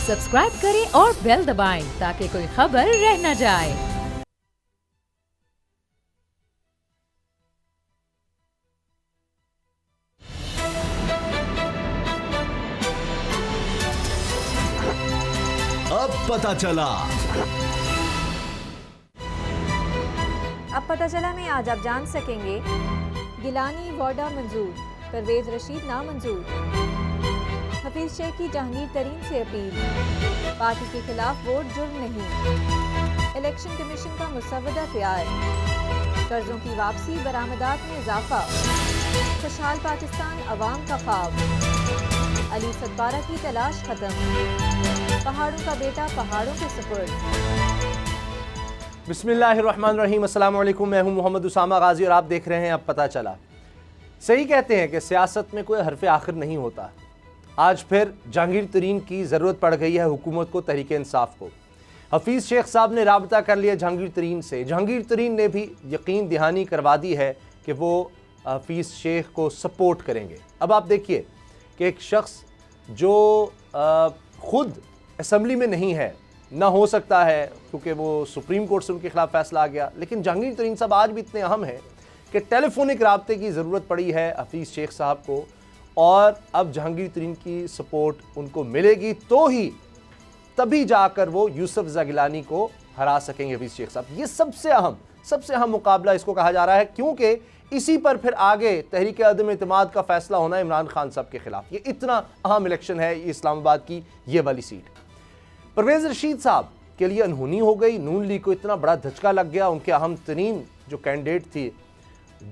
Subscribe करें और bell दबाएं ताकि कोई खबर रह न जाए। अब पता चला। अब पता चला में आज आप जान सकेंगे, गिलानी वार्डा मंजूर, परवेज रशीद नामंजूर, हफीज शेख की जहांगीर तरीन से अपील, पार्टी के खिलाफ वोट जुर्म नहीं, इलेक्शन कमीशन का मुसवदा तैयार, कर्जों की वापसी, बरामदात में इजाफा, खुशहाल पाकिस्तान अवाम का ख्वाब, अली सद्बारा की तलाश खत्म, पहाड़ों का बेटा पहाड़ों के सुपुर्द। बिस्मिल्लाहिर्रहमानिर्रहीम, अस्सलाम वालेकुम। मैं हूं मोहम्मद उसामा गाजी और आप देख रहे हैं अब पता चला। सही कहते हैं कि सियासत में कोई हरफ आखिर नहीं होता। आज फिर जहांगीर तरीन की ज़रूरत पड़ गई है हुकूमत को, तहरीक इंसाफ को। हफीज़ शेख साहब ने राबता कर लिया जहांगीर तरीन से। जहांगीर तरीन ने भी यकीन दहानी करवा दी है कि वो हफीज़ शेख को सपोर्ट करेंगे। अब आप देखिए कि एक शख्स जो ख़ुद असम्बली में नहीं है, ना हो सकता है क्योंकि वो सुप्रीम कोर्ट से उनके खिलाफ फैसला आ गया, लेकिन जहांगीर तरीन साहब आज भी इतने अहम हैं कि टेलीफोनिक राब्ते की ज़रूरत पड़ी है हफीज़ शेख साहब को, और अब जहांगीर तरीन की सपोर्ट उनको मिलेगी तो ही तभी जाकर वो यूसुफ ज़गिलानी को हरा सकेंगे हफीज़ शेख साहब। ये सबसे अहम मुकाबला इसको कहा जा रहा है, क्योंकि इसी पर फिर आगे तहरीक अदम एतमाद का फैसला होना है इमरान खान साहब के खिलाफ। ये इतना अहम इलेक्शन है, ये इस्लामाबाद की ये वाली सीट। परवेज रशीद साहब के लिए अनहोनी हो गई, नून लीग को इतना बड़ा धचका लग गया, उनके अहम तरीन जो कैंडिडेट थी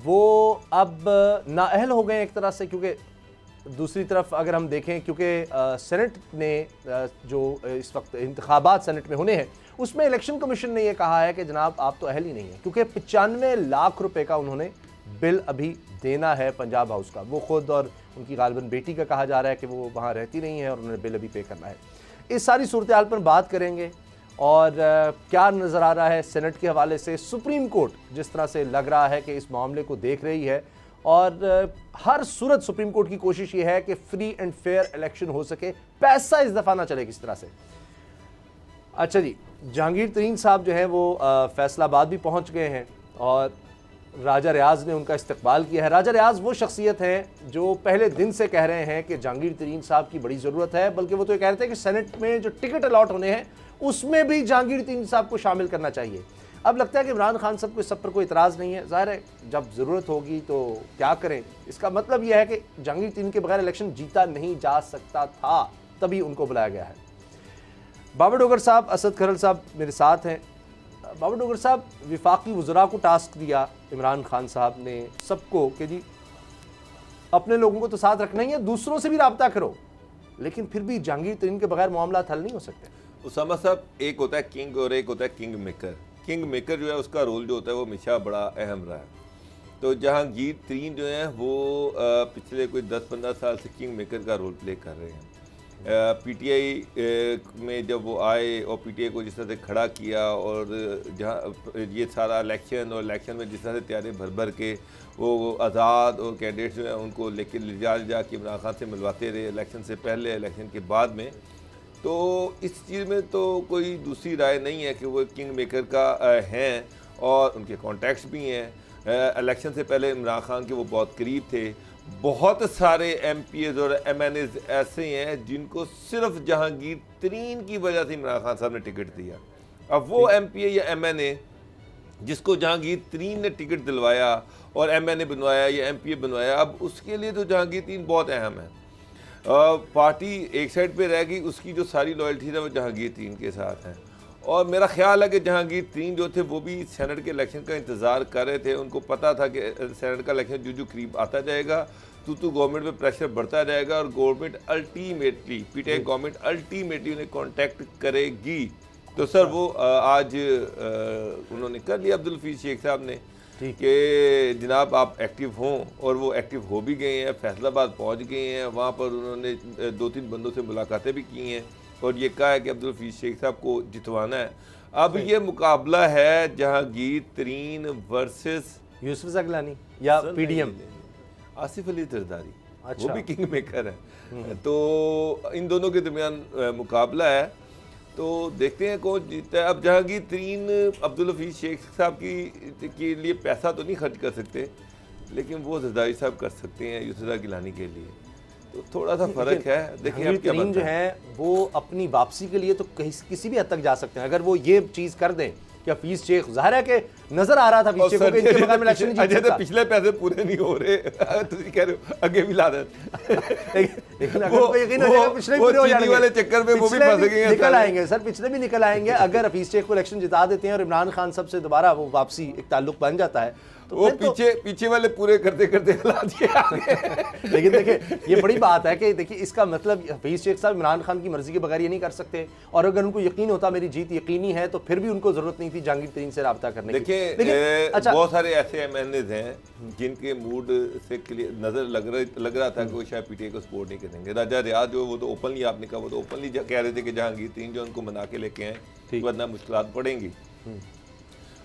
वो अब नाअहल हो गए एक तरह से। क्योंकि दूसरी तरफ अगर हम देखें, क्योंकि सेनेट ने जो इस वक्त इंतखाबात सेनेट में होने हैं, उसमें इलेक्शन कमीशन ने यह कहा है कि जनाब आप तो अहल ही नहीं है, क्योंकि 95 लाख रुपए का उन्होंने बिल अभी देना है पंजाब हाउस का। वो खुद और उनकी गालिबन बेटी का कहा जा रहा है कि वो वहाँ रहती नहीं है और उन्होंने बिल अभी पे करना है। इस सारी सूरत हाल पर बात करेंगे और क्या नज़र आ रहा है सेनेट के हवाले से। सुप्रीम कोर्ट जिस तरह से लग रहा है कि इस मामले को देख रही है, और हर सूरत सुप्रीम कोर्ट की कोशिश ये है कि फ्री एंड फेयर इलेक्शन हो सके, पैसा इस दफ़ा ना चले किस तरह से। अच्छा जी, जहांगीर तरीन साहब जो हैं वो फैसलाबाद भी पहुँच गए हैं और राजा रियाज ने उनका इस्तकबाल किया है। राजा रियाज वो शख्सियत हैं जो पहले दिन से कह रहे हैं कि जहांगीर तरीन साहब की बड़ी ज़रूरत है, बल्कि वो तो ये कह रहे थे कि सेनेट में जो टिकट अलॉट होने हैं उसमें भी जहांगीर तरीन साहब को शामिल करना चाहिए। अब लगता है कि इमरान खान साहब को इस सब पर कोई इतराज़ नहीं है। ज़ाहिर है जब ज़रूरत होगी तो क्या करें। इसका मतलब यह है कि जहांगीर तरीन के बगैर इलेक्शन जीता नहीं जा सकता था, तभी उनको बुलाया गया है। बाबर डोगर साहब, असद खरल साहब मेरे साथ हैं। बाबर डोगर साहब, विफाकी वज़रा को टास्क दिया इमरान खान साहब ने सबको कि जी अपने लोगों को तो साथ रखना ही है, दूसरों से भी रब्ता करो, लेकिन फिर भी जहांगीर तरीन के बगैर मामला हल नहीं हो सकते। उसामा साहब, एक होता है किंग और एक होता है किंग मेकर। किंग मेकर जो है उसका रोल जो होता है वो हमेशा बड़ा अहम रहा है। तो जहांगीर तरीन जो है वो पिछले कोई 10-15 साल से किंग मेकर का रोल प्ले कर रहे हैं। पीटीआई में जब वो आए और पीटीआई को जिस तरह से खड़ा किया, और जहाँ ये सारा इलेक्शन और इलेक्शन में जिस तरह से तैयारी भर भर के वो आज़ाद और कैंडिडेट्स जो हैं उनको लेके जा के इमरान खान से मिलवाते रहे, इलेक्शन से पहले इलेक्शन के बाद में। तो इस चीज़ में तो कोई दूसरी राय नहीं है कि वो किंग मेकर का हैं, और उनके कॉन्टैक्ट्स भी हैं। इलेक्शन से पहले इमरान खान के वो बहुत करीब थे। बहुत सारे एमपीएज और एमएनएज ऐसे हैं जिनको सिर्फ जहांगीर तरीन की वजह से इमरान खान साहब ने टिकट दिया। अब वो एमपीए या एमएनए जिसको जहांगीर तरीन ने टिकट दिलवाया और एमएनए बनवाया या एमपीए बनवाया, अब उसके लिए तो जहांगीर तरीन बहुत अहम है। पार्टी एक साइड पे रह गई, उसकी जो सारी लॉयल्टी है वो जहांगीर तरीन के साथ है। और मेरा ख्याल है कि जहांगीर तरीन जो थे वो भी सेनेट के इलेक्शन का इंतज़ार कर रहे थे। उनको पता था कि सेनेट का इलेक्शन जो करीब आता जाएगा तो गवर्नमेंट पे प्रेशर बढ़ता जाएगा, और government ultimately, PTI government ultimately उन्हें कॉन्टैक्ट करेगी। तो सर वो आज उन्होंने कर लिया अब्दुल हफीज़ शेख साहब ने कि जनाब आप एक्टिव हों, और वो एक्टिव हो भी गए हैं। फैसलाबाद पहुंच गए हैं, वहाँ पर उन्होंने 2-3 बंदों से मुलाकातें भी की हैं और ये कहा है कि अब्दुल हफीज़ शेख साहब को जितवाना है। अब ये मुकाबला है जहांगीर तरीन वर्सेस यूसुफ ज़गिलानी या पीडीएम, आसिफ अली जरदारी। अच्छा। वो भी किंग मेकर है। तो इन दोनों के दरमियान मुकाबला है, तो देखते हैं कौन जीतता है। अब जहांगीर तरीन अब्दुल हफीज़ शेख साहब के लिए पैसा तो नहीं खर्च कर सकते, लेकिन वो जरदारी साहब कर सकते हैं यूसुफ गिलानी के लिए, तो थोड़ा सा फर्क है। देखिए अब क्या तरीन जो बनता है। है वो अपनी वापसी के लिए तो किसी भी हद तक जा सकते हैं अगर वो ये चीज कर दें कि हफीज शेख, जाहिर है कि नजर आ रहा था हफीज शेख को कि इनके बगैर में इलेक्शन नहीं जीत अजय तो सकता। पिछले पैसे पूरे नहीं हो रहे, तुम कह रहे हो आगे भी ला दे। लेकिन अगर उनको यकीन हो जाएगा पिछले भी पूरे हो जाएंगे, वाले चक्कर में वो भी पिछले फंस गए हैं निकल सारे। आएंगे सर, पिछले भी निकल आएंगे। अगर हफीज शेख को इलेक्शन जिता देते हैं और इमरान खान साहब से दोबारा वो वापसी एक ताल्लुक बन जाता है तो वो फिर तो पीछे वाले पूरे करते करते ला दिए आगे। लेकिन देखिए ये बड़ी बात है कि देखिए इसका मतलब हफीज शेख साहब इमरान खान की मर्जी के बगैर ये नहीं कर सकते, और अगर उनको यकीन होता मेरी जीत यकीनी है तो फिर भी उनको जरूरत नहीं थी जहांगीर तरीन से राब्ता करने की। देखिए अच्छा बहुत सारे ऐसे एमएनएज हैं जिनके मूड से क्लियर नजर लग रहा था कि वो शायद पीटीआई को सपोर्ट नहीं करेंगे। राजा रियाज जो वो तो ओपनली आपने कहा, वो तो ओपनली कह रहे थे कि जहांगीर तरीन जो उनको मना के लेके आए वरना मुश्किलात पड़ेंगी।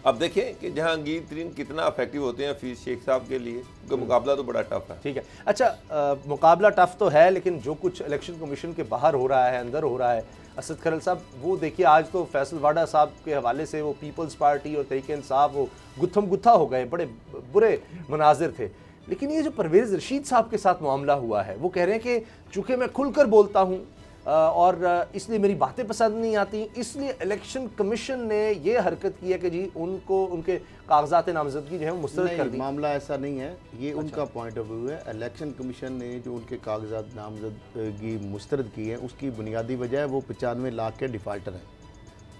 अब देखें कि जहांगीर तरीन कितना अफेक्टिव होते हैं हफीज शेख साहब के लिए, उनका मुकाबला तो बड़ा टफ है। ठीक है। अच्छा मुकाबला टफ तो है, लेकिन जो कुछ इलेक्शन कमीशन के बाहर हो रहा है, अंदर हो रहा है, असद खरल साहब वो देखिए आज तो फैसल वाडा साहब के हवाले से वो पीपल्स पार्टी और तहरीक इंसाफ वो गुत्थम गुत्था हो गए, बड़े बुरे मनाजिर थे। लेकिन ये जो परवेज़ रशीद साहब के साथ मामला हुआ है, वो कह रहे हैं कि चूँकि मैं खुलकर बोलता हूँ और इसलिए मेरी बातें पसंद नहीं आती, इसलिए इलेक्शन कमीशन ने ये हरकत की है कि जी उनको उनके कागजात नामजदगी जो है वो मुस्तरद कर दी। मामला ऐसा नहीं है, ये उनका पॉइंट ऑफ व्यू है। इलेक्शन कमीशन ने जो उनके कागजात नामजदगी मुस्तरद की है उसकी बुनियादी वजह है वो 95 लाख के डिफाल्टर हैं।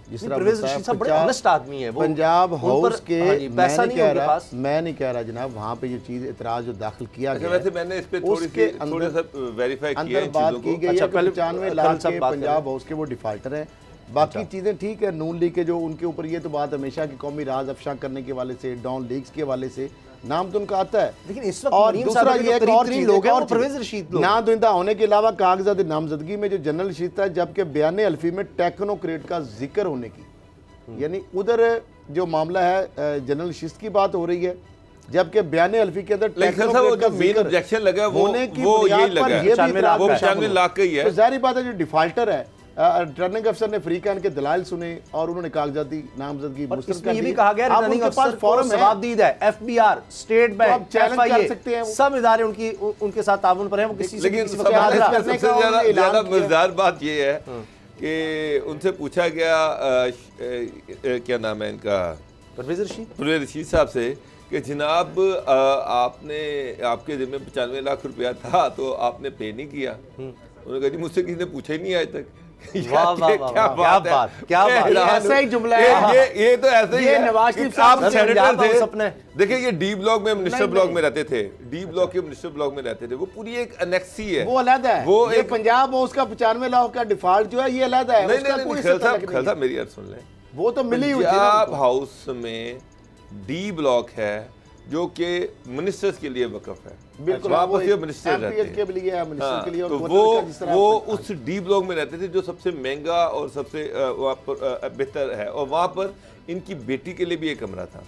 जिस तरह परवेज़ रशीद साहब बड़े ऑनेस्ट आदमी है, वो पंजाब हाउस के पैसा नहीं है उनके पास। मैं नहीं कह रहा जनाब, वहाँ पे ये चीज़ इतराज़ जो दाखिल किया गया वैसे मैंने इस पे थोड़ा सा वेरीफाई किया अंदर बात की गई है कि 95 लाख के बात पंजाब हाउस के वो डिफाल्टर हैं। बाकी चीज़ें ठीक है, नून लीग के जो उनके ऊपर ये तो बात हमेशा की कौमी राज अफशा करने के हवाले से, डॉन लीग्स के हवाले से नाम तो उनका आता है, लेकिन इस वक्त और मरीम दूसरा साहब के ये जो एक करीब और तरीन चीज़ लोग हैं और वो परवेज़ रशीद लोग। ना दुइंदा होने के अलावा कागजात नामजदगी में जो जनरल रशीद था, जबकि बयान अल्फी में टेक्नोक्रेट का जिक्र होने की, यानी उधर जो मामला है जनरल रशीद की बात हो रही है, जबकि बयान अल्फी के अंदर टेक्नोक्रेट का मेन ऑब्जेक्शन लगा वो यही लगा है, वो 95 लाख का ही है। तो जाहिर बात है जो डिफाल्टर है, रिटर्निंग अफसर ने फ्री कैन के दलाइल सुने और उन्होंने कागजाती नामजदगी मुस्तरद कर दी। ये भी कहा गया रिटर्निंग अफसर को सवाबदीद है, एफबीआर, स्टेट बैंक, एफआईए सब इदारे उनके साथ ताउन पर हैं। वो किसी से लेकिन सबसे ज्यादा मजेदार बात ये है कि उनसे पूछा गया क्या नाम है इनका, परवेज़ रशीद साहब से कि जनाब आपने आपके जिम्मे 95 लाख रुपया था तो आपने पे नहीं किया। उन्होंने कहा जी मुझसे किसी ने पूछा ही नहीं आज तक। क्या बात, ऐसा ही जुमला है। ये तो ऐसे ही है। नवाज शरीफ आप साहब सेनेटर थे, सपने देखिए ये डी ब्लॉक में मिनिस्टर ब्लॉक में रहते थे, डी ब्लॉक के मिनिस्टर ब्लॉक में रहते थे, वो पूरी एक अनेक्सी है, वो अलग है। वो ये एक पंजाब हाउस का 95 लाख का डिफॉल्ट जो है ये अलग है। नहीं खलसा मेरी अर्ज सुन लें, वो तो मिली हुई पंजाब हाउस में डी ब्लॉक है जो कि मिनिस्टर्स के लिए वक़फ़ है, बिल्कुल वहाँ पर सिर्फ मिनिस्टर रहते हैं। के लिए है, मिनिस्टर के लिए, और तो वो उस डी ब्लॉक में रहते थे जो सबसे महंगा और सबसे वहाँ पर बेहतर है, और वहाँ पर इनकी बेटी के लिए भी एक कमरा था,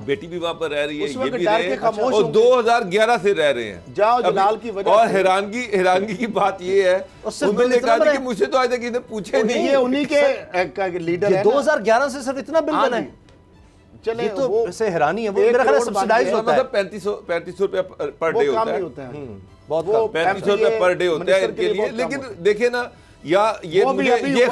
बेटी भी वहाँ पर रह रही है, ये भी रहे, और 2011 से रह रहे हैं। जाओ जलाल की वजह और हैरानगी की बात ये है उन्होंने कहा कि मुझे तो आज तक इन्हें पूछे नहीं, ये उन्हीं के लीडर है। 2011 से सिर्फ इतना बिल बना है, चले ये तो ऐसे हैरानी है। वो मेरा ख्याल है सब्सिडाइज होता है, 3500 रुपया पर डे होता है, बहुत कम, 3500 रुपया पर डे होता है इनके लिए। लेकिन देखे ना, या ये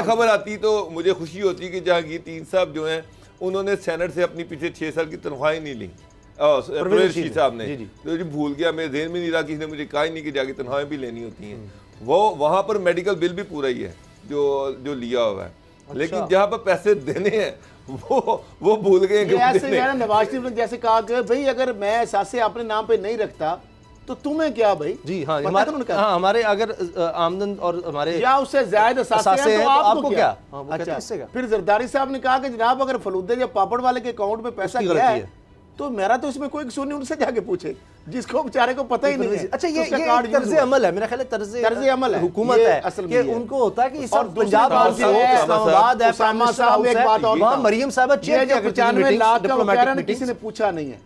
खबर आती तो मुझे खुशी होती कि जहांगीर तरीन साहब जो हैं उन्होंने सेनेट से अपनी पिछले 6 साल की तनख्वाही नहीं ली। परवेज़ रशीद साहब ने तो जी भूल गया, मेरे ध्यान में नहीं रहा, किसी ने मुझे कहा ही नहीं कि जाके तनख्वाहें भी लेनी होती हैं। वो वहाँ पर मेडिकल बिल भी पूरा ही है जो लिया हुआ है, लेकिन जहाँ पर पैसे देने हैं वो भूल गए। नवाज शरीफ ने जैसे कहा कि भाई अगर मैं एहसासे अपने नाम पे नहीं रखता तो तुम्हें क्या भाई। जी हाँ, हमारे अगर आमदन और हमारे या उससे ज्यादा एहसासे हैं तो आपको क्या। अच्छा, फिर जरदारी साहब ने कहा कि जनाब अगर फलूदे या पापड़ वाले के अकाउंट में पैसा गया है तो मेरा तो इसमें कोई कसूर नहीं, उनसे जाके पूछे जिसको बेचारे को पता ही नहीं है। अच्छा ये तर्ज अमल है, मेरा ख्याल है तर्ज अमल है, हुकूमत है कि उनको होता है कि सब पंजाब हाउस है, इस्लामाबाद है, साहब एक बात और वहां मरियम साहब चेयर 95 लाख का कह रहे हैं किसी ने पूछा नहीं है,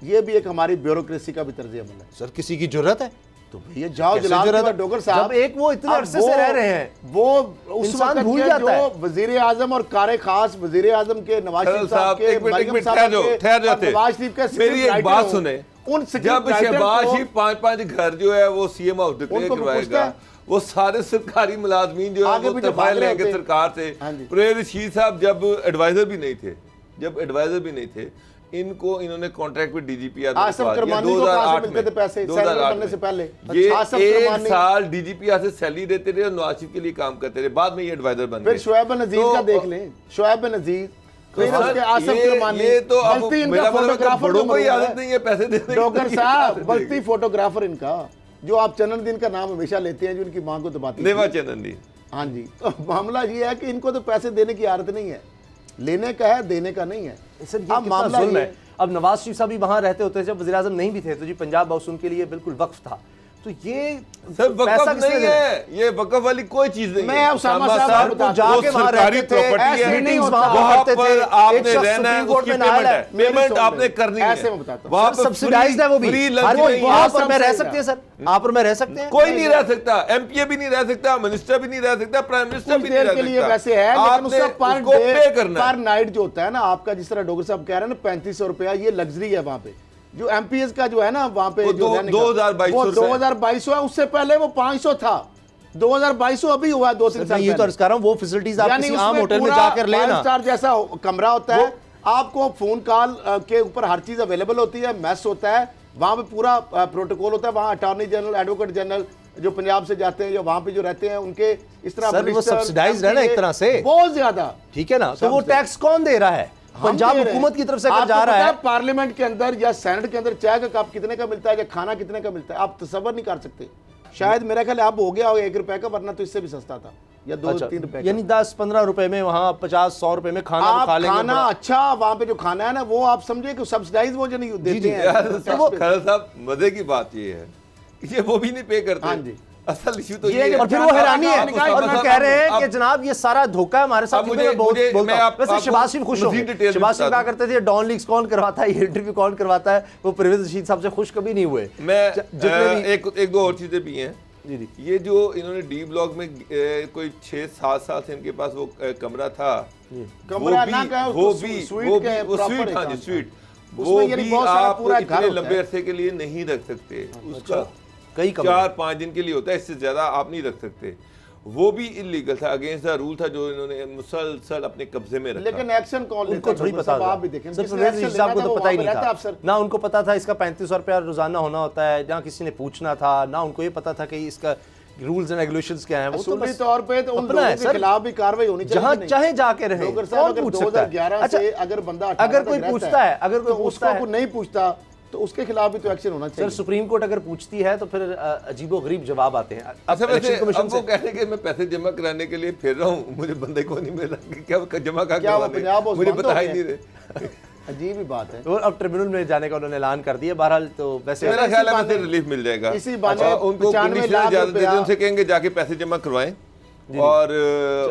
ये भी एक हमारी ब्यूरोक्रेसी का भी तर्ज अमल है। सर किसी की जरूरत है तो भैया जाओ कैसे जलाल जरूरत के है? डोगर साहब, जब एक वो इतने अब अरसे से रह रहे हैं, वो उस इंसान वक्त भूल के जाता है। जो वजीर आजम और कार खास वजीर आजम के नवाज शरीफ साहब के एक मिनट मरियम साहब ठहर जाओ, के ठहर जाते। और नवाज शरीफ के मेरी script एक writer बात हो, सुने। उन script जब writer शहबाज को- शरीफ 5-5 घर जो है वो सीएम हाउस डिक्लेयर उनको पूछता करवाएगा, है। वो सारे सरकारी मुलाजमीन जो है आगे वो पीछे तफाइल भाग रहे लेंगे होते। सरकार से। हाँ जी। परवेज रशीद साहब जब एडवाइजर भी नहीं थे, इनको इन्होंने कॉन्ट्रैक्ट पे डीजीपीआर आसिफ करमानी को कहाँ से मिलते थे पैसे? सेनेटर बनने से पहले ये आसिफ 1 करमानी- साल डीजीपीआर से सैलरी देते रहे और नवाज शरीफ के लिए काम करते रहे, बाद में ये एडवाइजर बन फिर गए। शोएब नजीर तो- का देख लें, शोएब नजीर, फिर सर, उसके आसिफ करमानी, ये तो अब बल्कि इनका मेरा मतलब है कि फोटोग्राफर बड़ों जो को ही मरूद आदत है। नहीं है पैसे देने की, डॉक्टर तो किसी साहब आदत बल्कि नहीं। फोटोग्राफर इनका जो आप चंदन का नाम हमेशा लेते हैं, जो इनकी मां को दबाती थी। नेवा चंदन। हाँ जी, तो मामला ये है कि इनको तो पैसे देने की आदत नहीं है, लेने का है, देने का नहीं है। सर ये अब कितना मामला जुल्म ये है। अब नवाज शरीफ साहब भी वहां रहते होते जब वज़ीर आज़म नहीं भी थे, तो जी पंजाब हाउस उनके लिए बिल्कुल वक्फ था। तो ये सर पैसा वक़्फ़ किसने नहीं देना? है, ये वक़्फ़ वाली कोई चीज नहीं मैं है। अब उसामा उसामा साहब साहब को वो जाके वहां सरकारी रहते थे, प्रॉपर्टी ऐसे है, नहीं होता। वहाँ करते थे, पर एक आपने शख्स रहना है, सुप्रीम कोर्ट उसकी में नहाया पेमेंट है। है, पेमेंट मेरी आपने सुन ले। करनी है। ऐसे मैं बताता हूँ। वहाँ सर पर सब्सिडाइज्ड है वो भी। फ्री लंच हर नहीं वहां है। पर मैं रह सब सकते हैं सर, आप और मैं रह सकते हैं। कोई नहीं रह सकता, एमपीए भी नहीं रह सकता, मिनिस्टर भी नहीं रह सकता, प्राइम मिनिस्टर कुछ भी नहीं देर रह के लिए सकता। वैसे है, लेकिन आपने उसका पर उसको पे करना है। पर नाइट जो होता है ना आपका, जिस तरह डॉक्टर साहब कह रहे हैं ना 3500 रुपया, ये लग्जरी है वहाँ पे। जो एमपीएस का जो है ना वहाँ पे वो जो रहने का, 2200 वो रुपए। 2200 है, उससे पहले वो 500 था। 2200 अभी हुआ 2-3 मैं साल ये तो पहले। अर्ज कर रहा हूँ, वो फैसिलिटीज आप यानी किसी आम उसमें होटल में पूरा जाकर लेना। 5 स्टार जैसा कमरा होता है, आपको फोन कॉल के ऊपर हर चीज अवेलेबल होती है, मैस होता है, वहां पे पूरा प्रोटोकॉल होता है। वहां अटॉर्नी जनरल, एडवोकेट जनरल जो पंजाब से जाते हैं या वहां पे जो रहते हैं, उनके इस तरह सर, वो मिनिस्टर, subsidized है ना एक तरह से। बहुत ज्यादा। ठीक है ना, तो वो टैक्स कौन दे रहा है? पंजाब हुकूमत की तरफ से अगर जा रहा है। पार्लियामेंट के अंदर या सेनेट के अंदर चाय का कप कितने का मिलता है या खाना कितने का मिलता है, आप तसव्वुर नहीं कर सकते। शायद मेरा ख्याल अब हो गया होगा 1 रुपए का, वरना तो इससे भी सस्ता था, या 2-3 रुपए का। यानी 10-15 रुपए में वहाँ 50-100 रुपए में खाना आप खा लेंगे। खाना बड़ा- अच्छा, वहां पे जो खाना है ना वो आप समझे कि सब्सिडाइज वो जो नहीं देते हैं यार टैक्स साहब, पे। खैर साहब, मजे की बात ये है कि ये वो भी नहीं पे करते। हाँ जी। असल इशू तो ये ये है। और फिर वो हैरानी है, आप- और वो कह रहे हैं कि जनाब ये सारा धोखा है हमारे साथ। अब मुझे- मैं बहुत मुझे- बोलता मैं हूं। आप- वैसे आपको शहबाज शरीफ खुश हो मज़ीद डिटेल शहबाज शरीफ बता कहा करते थे डॉन लीग्स कौन करवाता है, ये इंटरव्यू कौन करवाता है, वो परवेज रशीद साहब से खुश कभी नहीं हुए। मैं जितने भी एक दो और चीजें भी हैं। जी जी। ये जो इन्होंने डी ब्लॉक में कोई 6-7 साल से इनके पास वो कमरा था, कमरा ना कहें, वो उसको भी स्वीट वो कहें, भी वो प्रॉपर स्वीट, एक हाँ जी काम स्वीट, था। वो उसमें यानी भी बहुत सारा आप पूरा घर इतने होता लंबे है। अरसे के लिए नहीं रख सकते। उसका कई कमरे 4-5 दिन के लिए होता है, इससे ज्यादा आप नहीं रख सकते। वो भी इलीगल था, अगेंस्ट द रूल था, जो इन्होंने मुसलसल अपने कब्जे में रखा। लेकिन एक्शन कौन लेता उनको है? थोड़ी डॉक्टर पता साहब, आप भी देखें, सर जिसने परवेज action रशीद साहब को लेना तो था, पता ही वो नहीं वहाँ पे था रहता अफसर। ना उनको पता था इसका 3500 रुपया रोजाना होना होता है, ना किसी ने पूछना था, ना उनको ये पता था कि इसका रूल्स एंड रेगुलेशंस क्या हैं। वो तो असूली बस तौर पे तो उन अपना है लोगों के सर। खिलाफ भी कार्रवाई होनी चाहिए जहां कि नहीं? चाहे जाके रहे, डॉक्टर साहब, कौन अगर पूछ सकता है? 2011 अच्छा, से अगर बंदा अगर 18 कोई तक रहता पूछता है, अगर कोई तो पूछता उसको है, नहीं पूछता तो उसके खिलाफ भी तो एक्शन होना सर चाहिए। सुप्रीम कोर्ट अगर पूछती है तो फिर अजीबो गरीब जवाब आते हैं। अच्छा, वैसे इलेक्शन कमीशन अब वो से कह रहे हैं कि मैं पैसे जमा कराने के लिए फिर रहा हूँ, मुझे बंदे को नहीं मिल रहा कि क्या जमा क्या वो करवाने, पंजाब हाउस मुझे बंद बता हो ही गया? नहीं रहे। अजीब ही बात है। और अब ट्रिब्यूनल में जाने का उन्होंने ऐलान कर दिया। बहरहाल तो वैसे मेरा ख्याल है बहाने- वैसे रिलीफ मिल जाएगा। इसी बहाने अच्छा, उनको 95 कंडीशनल लाख इजाजत दे दें, रुपया- उनसे कहेंगे जाके पैसे जमा करवाएं, और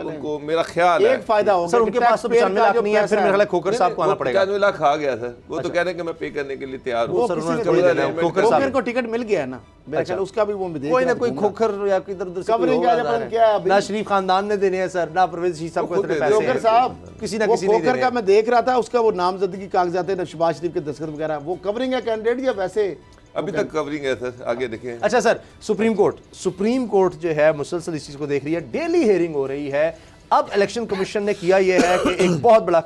उनको मेरा ख्याल है एक फायदा हो सर गया उनके कि पास तो taxpayer 95 का लाख जो नहीं है, फिर पैसा मेरे ख्याल है खोकर नहीं, साहब को आना वो पड़ेगा। 95 लाख आ गया सर, वो तो कह रहे हैं कि मैं पे करने के लिए तैयार हूँ। वो सर किसी उन्होंने ने थोड़ी थोड़ी देना है, देना है। खोकर साहब खोकर को टिकट मिल गया है ना, मेरे ख्याल उसका भी वो देख कोई ना रहा कोई था। खोखर या इधर उधर से Covering कोई का होगा जब ज़ाहिर क्या है। अभी- ना शरीफ खानदान ने देने हैं सर, ना परवेज रशीद साहब को वो इतने खुद पैसे दे हैं। जोकर साहब, किसी ना वो किसी नहीं दे खोकर रहे का हैं। मैं देख रहा था, उसका वो नामजदगी कागजात है, शहबाज शरीफ के दस्तखत वगैरह, वो कवरिंग है कैंडिडेट या वैसे? अभी तक कवरिंग है सर, आगे देखें। अच्छा सर, सुप्रीम कोर्ट जो है मुसलसल इस चीज को देख रही है, डेली हेयरिंग हो रही है। अब इलेक्शन कमीशन ने किया यह है कि एक बहुत बड़ा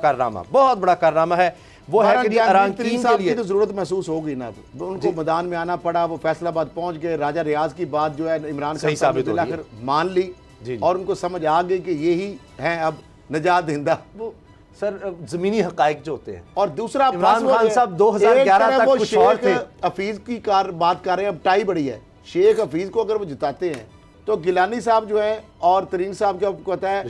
कारनामा है, वो है कि अराकीन के लिए तो जरूरत महसूस होगी ना, अब उनको मैदान में आना पड़ा, वो फैसलाबाद पहुंच गए, राजा रियाज की बात जो है इमरान सही खान साहब साबित ने हो रही है। आखिर मान ली, जी, जी। और उनको समझ आ गई कि यही हैं अब नजात हिंदा। वो सर जमीनी हकाइक जो होते हैं। और दूसरा इमरान पास वो खान है, साहब 2011 एक तरफ तक वो कुछ और शेख थे। हफीज की बात कर रहे हैं, अब टाई बड़ी है। शेख हफीज को अगर वो जिताते हैं तो गिलानी साहब जो है और तरीन साहब के आपको पता है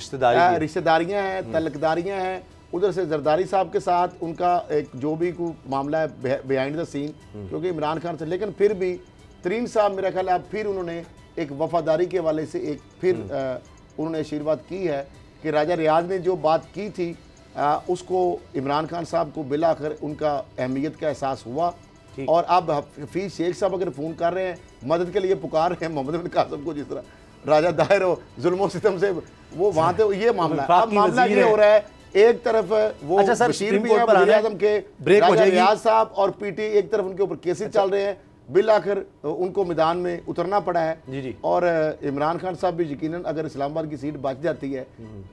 रिश्तेदारियां हैं, तलकदारियां हैं, उधर से जरदारी साहब के साथ उनका एक जो भी कोई मामला है बिहाइंड द सीन, क्योंकि इमरान खान से, लेकिन फिर भी तरीन साहब मेरा ख्याल है फिर उन्होंने एक वफादारी के हवाले से एक फिर उन्होंने आशीर्वाद की है कि राजा रियाज ने जो बात की थी उसको इमरान खान साहब को बिलाकर उनका अहमियत का एहसास हुआ और अब हफीज शेख साहब अगर फ़ोन कर रहे हैं, मदद के लिए पुकार रहे हैं मोहम्मद बिन कासिम को, जिस तरह राजा दाहिर हो जुल्मो सितम से, वो वहाँ तो ये मामला है। अब मामला ये हो रहा है, एक तरफ वो अच्छा सर, बशीर सुप्रीम भी कोर्ट है, पर वज़ीर आने आज़म के ब्रेक हो राजा जाएगी। रियाज साहब और पीटी एक तरफ उनके ऊपर केसेस चल रहे हैं, बिल आखिर उनको मैदान में उतरना पड़ा है। जी। और इमरान खान साहब भी यकीनन अगर इस्लामाबाद की सीट बच जाती है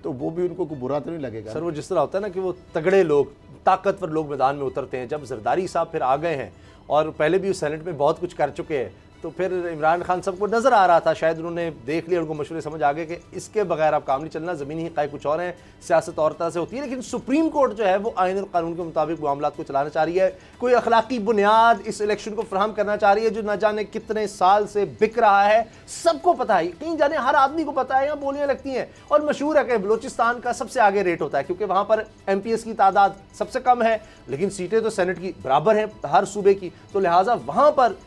तो वो भी उनको कोई बुरा तो नहीं लगेगा। सर वो जिस तरह होता है ना कि वो तगड़े लोग, ताकतवर लोग मैदान में उतरते हैं, जब जरदारी साहब फिर आ गए हैं और पहले भी उस सेनेट में बहुत कुछ कर चुके हैं, तो फिर इमरान खान साहब को नज़र आ रहा था, शायद उन्होंने देख लिया, उनको मशवरे समझ आ गए कि इसके बगैर अब काम नहीं चलना, ज़मीनी हक़ाइक़ कुछ और हैं, सियासत और तरह से होती है। लेकिन सुप्रीम कोर्ट जो है वो आईन और कानून के मुताबिक मामला को चलाना चाह रही है, कोई अखलाकी बुनियाद इस इलेक्शन को फराहम करना चाह रही है जो न जाने कितने साल से बिक रहा है, सबको पता है, कहीं जाने हर आदमी को पता है, यहाँ बोलियाँ लगती हैं। और मशहूर है कि बलोचिस्तान का सबसे आगे रेट होता है क्योंकि वहाँ पर MPS की तादाद सबसे कम है, लेकिन सीटें तो सेनेट की बराबर हैं हर सूबे की, तो लिहाजा वहाँ पर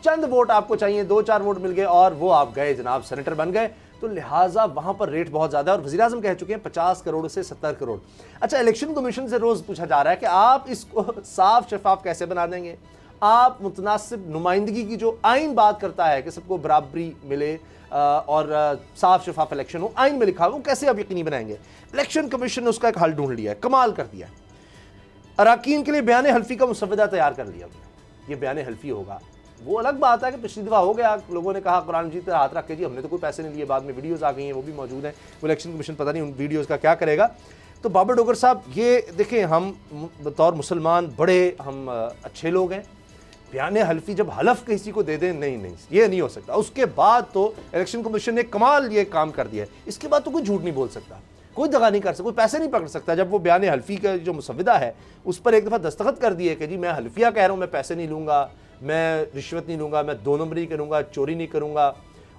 चंद वोट आपको चाहिए, 2-4 वोट मिल गए और वो आप गए जनाब, सेनेटर बन गए, तो लिहाजा वहां पर रेट बहुत ज्यादा है। और वज़ीर आज़म कह चुके हैं 50 करोड़ से 70 करोड़। अच्छा, इलेक्शन कमीशन से रोज पूछा जा रहा है कि आप इसको साफ शफाफ कैसे बना देंगे, आप मुतनासिब नुमाइंदगी की जो आइन बात करता है कि सबको बराबरी मिले और साफ शफाफ इलेक्शन हो, आइन में लिखा हो, वो कैसे आप यकीनी बनाएंगे। इलेक्शन कमीशन ने उसका एक हल ढूंढ लिया है, कमाल कर दिया है। अराकीन के लिए बयान हल्फी का मुसव्वदा तैयार कर लिया, ये बयान हल्फी होगा। वो अलग बात है कि पिछली दफ़ा हो गया, लोगों ने कहा कुरान मजीद पर हाथ रख के जी हमने तो कोई पैसे नहीं लिए, बाद में वीडियोज़ आ गई हैं, वो भी मौजूद हैं, वो इलेक्शन कमीशन पता नहीं उन वीडियोज़ का क्या करेगा। तो बाबर डोगर साहब, ये देखें, हम बतौर मुसलमान बड़े हम अच्छे लोग हैं, बयान हल्फी जब हलफ किसी को दे दें, नहीं ये नहीं हो सकता। उसके बाद तो इलेक्शन कमीशन ने कमाल ये काम कर दिया है, इसके बाद तो कोई झूठ नहीं बोल सकता, कोई दगा नहीं कर सकता, कोई पैसे नहीं पकड़ सकता। जब वो बयान हल्फी का जो मुसव्वदा है उस पर एक दफ़ा दस्तखत कर दिए कि जी मैं हल्फिया कह रहा हूँ, मैं पैसे नहीं लूँगा, मैं रिश्वत नहीं लूँगा, मैं 2 नंबरी करूँगा, चोरी नहीं करूँगा।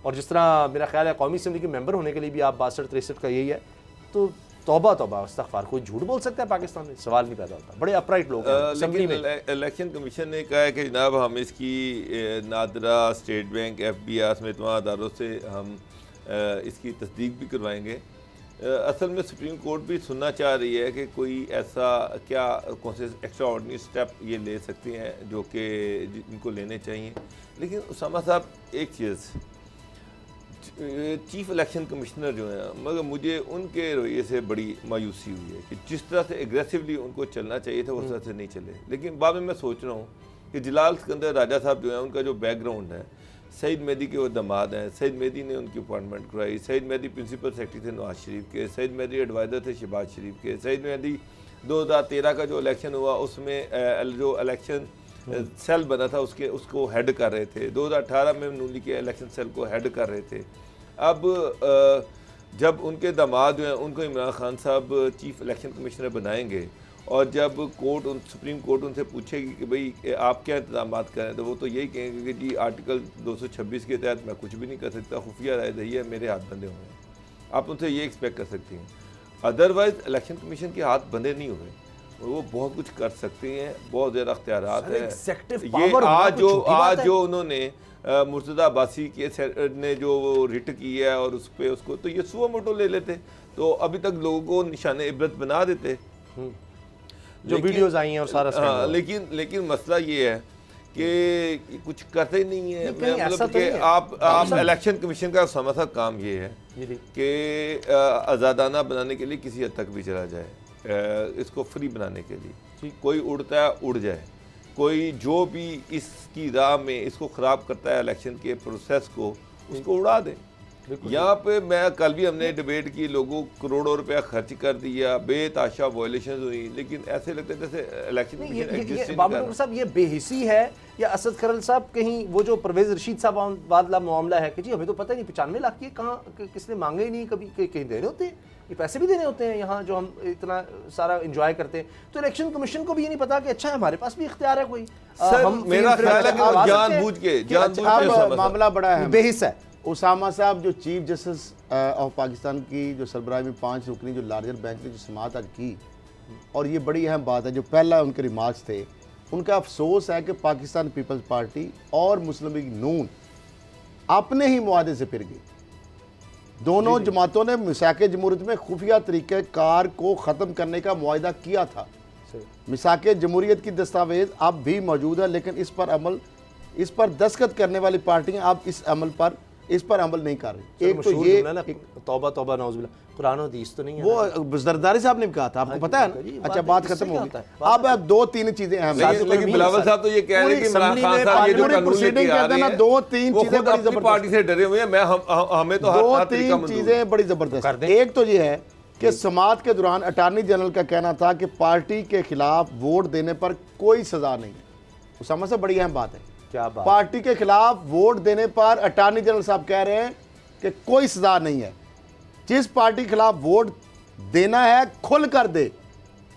और जिस तरह मेरा ख्याल है कौमी असम्बली के मेंबर होने के लिए भी आप 62-63 का यही है, तो तौबा इस्तग़फ़ार, कोई झूठ बोल सकता है पाकिस्तान में, सवाल नहीं पैदा होता। बड़े अपराइट लोग हैं असेंबली में। इलेक्शन कमीशन ने कहा है कि जनाब हम इसकी नादरा, स्टेट बैंक, FBI समेत वहाँ अदारों से हम इसकी तस्दीक भी करवाएंगे। असल में सुप्रीम कोर्ट भी सुनना चाह रही है कि कोई ऐसा क्या कौन से एक्स्ट्रा ऑर्डिनरी स्टेप ये ले सकती हैं जो कि इनको लेने चाहिए। लेकिन उसामा साहब, एक चीज़, चीफ इलेक्शन कमिश्नर जो हैं, मगर मुझे उनके रवैये से बड़ी मायूसी हुई है कि जिस तरह से एग्रेसिवली उनको चलना चाहिए था उस तरह से नहीं चले। लेकिन बाद में मैं सोच रहा हूँ कि जलाल सिकंदर राजा साहब जो हैं, उनका जो बैकग्राउंड है, सईद मेहदी के वो दामाद हैं, सईद मेहदी ने उनकी अपॉइंटमेंट कराई, सईद मेहदी प्रिंसिपल सेक्रेटरी थे नवाज शरीफ के, सईद मेहदी एडवाइज़र थे शहबाज शरीफ के, सईद मेहदी 2013 का जो इलेक्शन हुआ उसमें जो इलेक्शन सेल बना था उसको हेड कर रहे थे, 2018 में नूली के इलेक्शन सेल को हेड कर रहे थे। अब जब उनके दामाद जो हैं उनको इमरान खान साहब चीफ इलेक्शन कमिश्नर बनाएंगे और जब सुप्रीम कोर्ट उनसे पूछेगी कि भाई आप क्या इंतजाम करें, तो वो तो यही कहेंगे कि जी आर्टिकल 226 के तहत मैं कुछ भी नहीं कर सकता, खुफिया राय दही है, मेरे हाथ बंधे हुए हैं। आप उनसे ये एक्सपेक्ट कर सकती हैं। अदरवाइज इलेक्शन कमीशन के हाथ बंधे नहीं हुए, वो बहुत कुछ कर सकते हैं, बहुत ज़्यादा अख्तियारात हैं। ये आज जो उन्होंने मुर्तज़ा अब्बासी के ने जो रिट की है और उस पर उसको तो ये सुआ मोटो ले लेते तो अभी तक लोगों को निशान इबरत बना देते जो वीडियोस आई हैं और सारा। हाँ, लेकिन मसला ये है कि कुछ करते ही नहीं है। मतलब कि आप इलेक्शन कमीशन का समझा काम ये है कि आज़ादाना बनाने के लिए किसी हद तक भी चला जाए, इसको फ्री बनाने के लिए कोई उड़ता है उड़ जाए, कोई जो भी इसकी राह में इसको ख़राब करता है इलेक्शन के प्रोसेस को, उसको उड़ा दे। यहाँ पे मैं कल भी हमने डिबेट की, लोगों करोड़ों रुपया खर्च कर दिया, बेताशा वायलेशन हुई, लेकिन ऐसे लगता है जैसे इलेक्शन कमीशन एग्जिस्ट नहीं कर रहा। साहब ये बेहिसी है या असद खरल साहब कहीं वो जो परवेज रशीद साहब वाला मामला है कि जी हमें तो पता ही नहीं 95 लाख की कहाँ किसने मांगे ही नहीं, कभी कहीं देने होते हैं, ये पैसे भी देने होते हैं यहाँ जो हम इतना सारा एंजॉय करते हैं। तो इलेक्शन कमीशन को भी ये नहीं पता कि अच्छा हमारे पास भी इख्तियार है कोई। सर मेरा ख्याल है कि जानबूझ के मामला बड़ा है, बेहिस है। उसामा साहब जो चीफ जस्टिस ऑफ पाकिस्तान की जो सरबराही में 5 रुकनी जो लार्जर बेंच ने जो समाअत आज की, और ये बड़ी अहम बात है, जो पहला उनके रिमार्क्स थे, उनका अफसोस है कि पाकिस्तान पीपल्स पार्टी और मुस्लिम लीग नून अपने ही मुआदे से फिर गई। दोनों जमातों ने मिसाक जमहूरियत में खुफिया तरीक़ेकार को ख़त्म करने का मुआहदा किया था, मिसाक जमहूरियत की दस्तावेज अब भी मौजूद है, लेकिन इस पर दस्तखत करने वाली पार्टियां अब इस पर अमल नहीं कर रही। एक तो ये तौबा तौबा नौजुबिल्लाह, कुरान और हदीस तो नहीं है, वो जरदारी साहब ने भी कहा था, आपको पता है ना। अच्छा, बात खत्म हो गई। अब 2-3 चीजें अहम हैं। लेकिन बिलावल साहब तो ये कह रहे हैं कि इमरान खान साहब ये जो कानून लेके आ रहे हैं 2-3 चीजें बड़ी अपनी पार्टी से डरे हुए हैं। हमें तो हर तरीका 2-3 चीजें बड़ी जबरदस्त। एक तो ये है कि समाअत के दौरान अटॉर्नी जनरल का कहना था कि पार्टी के खिलाफ वोट देने पर कोई सजा नहीं है। उसामा से बड़ी अहम बात है, क्या बात? पार्टी के खिलाफ वोट देने पर अटॉर्नी जनरल साहब कह रहे हैं कि कोई सजा नहीं है। जिस पार्टी के खिलाफ वोट देना है खुल कर दे।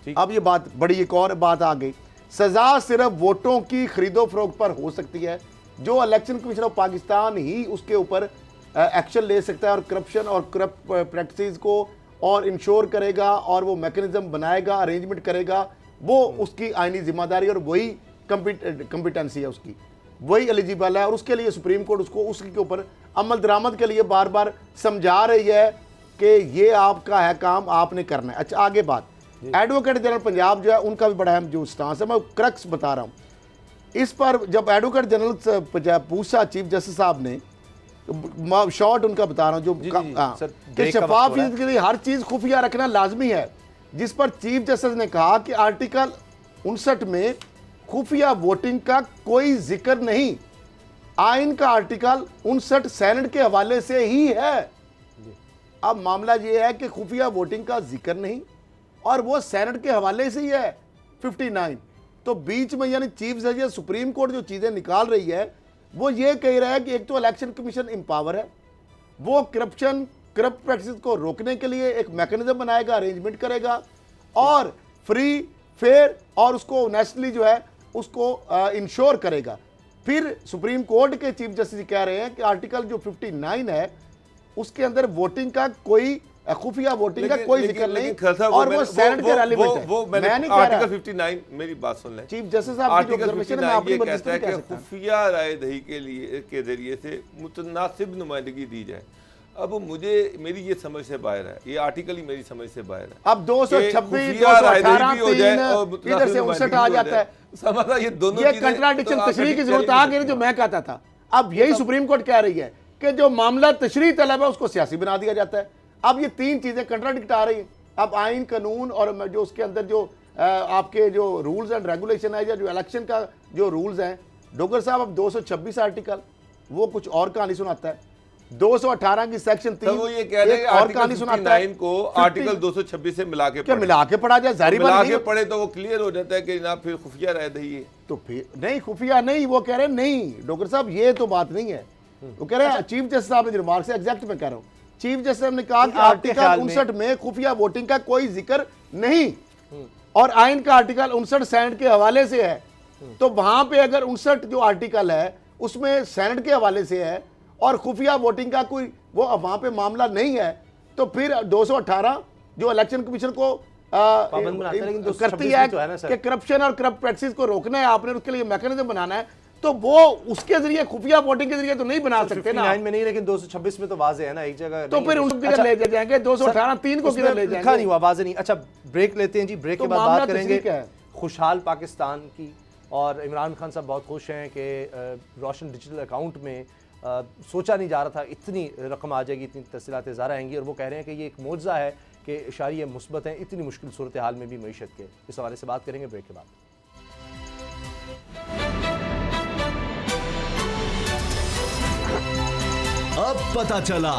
अब ये बात बड़ी एक और बात आ गई, सजा सिर्फ वोटों की खरीदो फरोख्त पर हो सकती है, जो इलेक्शन कमीशन ऑफ पाकिस्तान ही उसके ऊपर एक्शन ले सकता है और करप्शन और करप्ट प्रैक्टिस को और इंश्योर करेगा और वो मैकेनिज्म बनाएगा, अरेंजमेंट करेगा। वो उसकी आईनी जिम्मेदारी और वही कम्पिटेंसी है उसकी, वही एलिजिबल है और उसके लिए सुप्रीम कोर्ट उसको उसके ऊपर अमल दरामद के लिए बार बार समझा रही है कि ये आपका है काम, आपने करना है। अच्छा, आगे बात, एडवोकेट जनरल पंजाब जो है उनका भी बड़ा अहम जो स्टांस है, मैं क्रक्स बता रहा हूँ इस पर। जब एडवोकेट जनरल पंजाब पूछा चीफ जस्टिस साहब ने, शॉर्ट उनका बता रहा हूँ कि शफाफियत के लिए हर चीज खुफिया रखना लाजमी है, जिस पर चीफ जस्टिस ने कहा कि आर्टिकल 59 में खुफिया वोटिंग का कोई जिक्र नहीं। आइन का आर्टिकल 59 सेनेट के हवाले से ही है। अब मामला यह है कि खुफिया वोटिंग का जिक्र नहीं और वो सेनेट के हवाले से ही है 59। तो बीच में यानी चीफ जस्टिस सुप्रीम कोर्ट जो चीजें निकाल रही है वो ये कह रहा है कि एक तो इलेक्शन कमीशन एम्पावर है, वो करप्ट प्रैक्टिस को रोकने के लिए एक मैकेनिज्म बनाएगा, अरेंजमेंट करेगा और फ्री फेयर और उसको नेशनली जो है उसको इंश्योर करेगा। फिर सुप्रीम कोर्ट के चीफ जस्टिस कह रहे हैं कि आर्टिकल जो 59 है उसके अंदर वोटिंग का कोई खुफिया वोटिंग का कोई जिक्र नहीं और वो सेनेट के रेलेवेंट है। मैं नहीं कह रहा। आर्टिकल 59 मेरी बात सुन लें, चीफ जस्टिस साहब की ऑब्जर्वेशन में आपकी ये कहता है कि खुफिया राय दही के जरिए से मुतनासिब नुमाइंदगी दी जाए। अब मुझे मेरी ये समझ से बाहर है, ये आर्टिकल ही मेरी समझ से बाहर है। अब 226 इधर से 59 आ जाता है, समझा? ये दोनों ये कंट्राडिक्शन तशरीह की जरूरत आ गई जो मैं कहता था। अब यही सुप्रीम कोर्ट कह रही है कि जो मामला तशरीह तलब है उसको सियासी बना दिया जाता है। अब ये 3 चीजें कंट्राडिक्ट आ रही हैं। अब आइन कानून और जो उसके अंदर जो आपके जो रूल्स एंड रेगुलेशन है या जो इलेक्शन का जो रूल्स हैं, डोगर साहब अब 226 आर्टिकल वो कुछ और कहानी सुनाता है, 218 की सेक्शन 3 वो ये कह रहे हैं और कहानी सुनाता है को आर्टिकल 226 से मिला के पढ़ा जाए, जारी मिला के पढ़े तो वो क्लियर हो जाता है कि जनाब फिर खुफिया राय दही है। तो फिर नहीं, खुफिया नहीं, वो कह रहे हैं नहीं डॉक्टर साहब ये तो बात नहीं है। वो कह रहे हैं चीफ जस्टिस साहब ने जो रिमार्क से एग्जैक्ट मैं कह रहा हूँ, चीफ जस्टिस ने कहा कि आर्टिकल 59 में खुफिया वोटिंग का कोई जिक्र नहीं और आइन का आर्टिकल 59 सेनेट के हवाले से है। तो वहां पे अगर 59 जो आर्टिकल है उसमें सेनेट के हवाले से है और खुफिया वोटिंग का कोई वो वहां पे मामला नहीं है, तो फिर 218 जो इलेक्शन कमीशन को करती है कि करप्शन और करप्ट प्रैक्टिस को रोकना है आपने, उसके लिए मैकेनिज्म बनाना है, तो वो उसके जरिए खुफिया वोटिंग के जरिए तो नहीं बना सकते ना। 59 में नहीं, लेकिन 226 में तो वाजे है ना एक जगह। तो फिर उनको किधर ले जाएंगे? 218 3 को किधर ले जाएंगे? लिखा नहीं हुआ, वाजे नहीं। अच्छा, ब्रेक लेते हैं जी, ब्रेक के बाद बात करेंगे खुशहाल पाकिस्तान की। और इमरान खान साहब बहुत खुश हैं कि रोशन डिजिटल अकाउंट में सोचा नहीं जा रहा था इतनी रकम आ जाएगी, इतनी तफसीलात ज़ाहिर आएंगी और वो कह रहे हैं कि ये एक मौजज़ा है कि इशारे मुस्बत हैं इतनी मुश्किल सूरत हाल में भी मईशत के। इस हवाले से बात करेंगे ब्रेक के बाद। अब पता चला